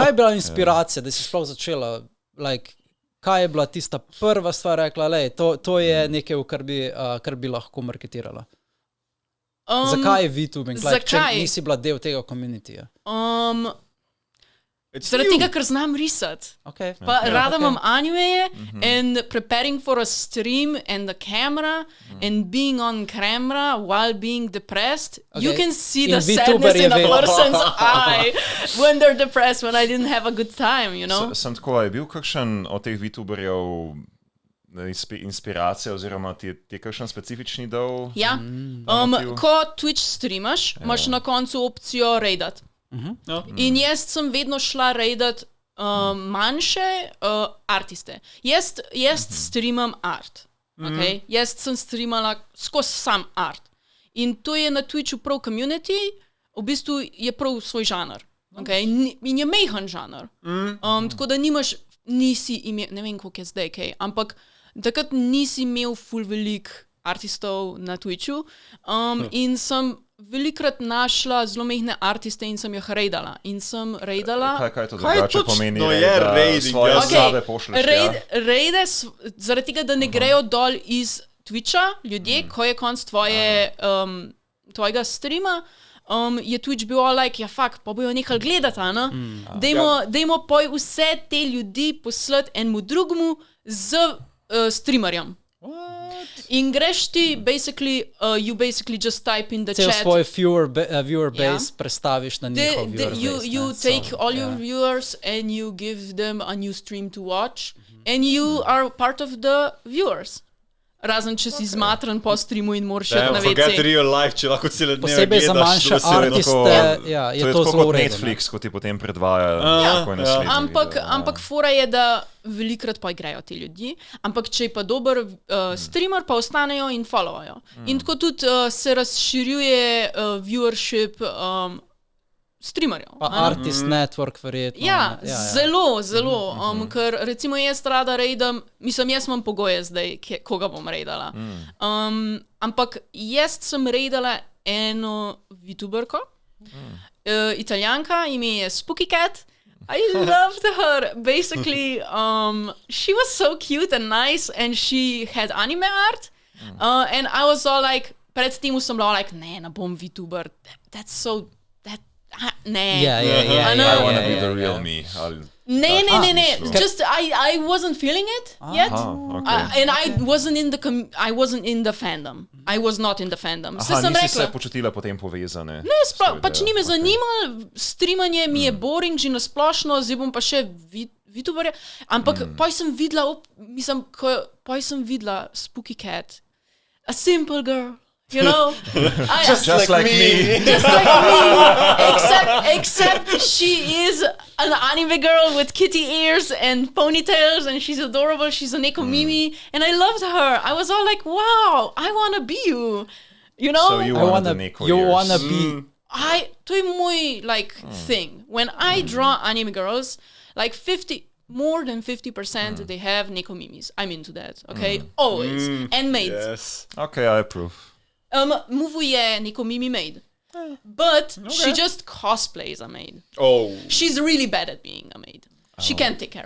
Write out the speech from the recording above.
Kaj je bila inspiracija, da si sploh začela? Kaj je bila tista prva stvar, rekla, to je nekaj, kar bi lahko marketirala? Zakaj je VTubing? Če nisi bila del tega communityja? Zaradi tega, ker znam risati. Pa rada imam animeje and preparing for a stream and a camera and being on camera while being depressed, you can see the sadness in a person's eye when they're depressed, when I didn't have a good time, you know? Sem tako, je bil kakšen od teh VTuberjev inspiracija oziroma ti je kakšen specifični del? Ja, ko Twitch streamaš, imaš na koncu opcijo raidat. In jaz sem vedno šla raidat manjše artiste. Jaz streamam art. Jaz sem streamala skozi sam art. In to je na Twitchu prav community, v bistvu je prav svoj žanr. In je mejhan žanr. Tako da nisi imel, ne vem, koliko je zdaj, ampak takrat nisi imel ful velik artistov na Twitchu in sem velikrat našla zelo mehne artiste in sem jih raidala. In sem raidala... Kaj to drugače pomeni? Svoje slave pošleš, Raide, zaradi tega, da ne grejo dol iz Twitcha, ljudje, ko je konc tvojega streama, je Twitch bil ja fakt, pa bojo nehali gledati, ne? Dajmo poj vse te ljudi poslati enemu drugemu z streamerjem. In greš ti, you basically just type in the chat. Svoj viewer base prestaviš na njihov viewer base. You take all your viewers and you give them a new stream to watch and you are part of the viewers. Razen, če si zmatran po streamu in moraš iti na WC. Forget real life, če lahko cele dneve posebej gledaš. Za manjše artiste, je to zelo kot Netflix, ko ti potem predvaja. Ampak fora je, da velikrat pa igrajo ti ljudje, ampak če je pa dober streamer, pa ostanejo in followajo. In tako tudi se razširjuje viewership streamerjev. Pa artist network verjetno. Ja, zelo. Ker recimo jaz rada raidam, jaz imam pogoje zdaj, koga bom raidala. Ampak jaz sem raidala eno VTuberko, Italijanka, ime je Spooky Cat. I loved her. Basically, she was so cute and nice and she had anime art. And I was all like, pred tem sem bila like, ne bom VTuber. That's so... Ne. I wanna be the real me. Ne. Just I wasn't feeling it yet. And I wasn't in the fandom. I was not in the fandom. Nisi se počutila potem povezane? Ne, pač ni me zanimalo, streamanje mi je boring že nasplošno, zdaj bom pa še VTuberja. Ampak poj sem videla Spooky Cat. A simple girl. You know, just like me. Just like me. Except she is an anime girl with kitty ears and ponytails, and she's adorable. She's a neko mimi, and I loved her. I was all like, "Wow, I wanna be you." You know, so you wanna be. To je moj thing. When I draw anime girls, more than 50% they have neko mimis. I'm into that. Okay, always and maids. Yes. Okay, I approve. Muvu je neko mimi maid. But she just cosplays a maid. Oh. She's really bad at being a maid. She can't take care of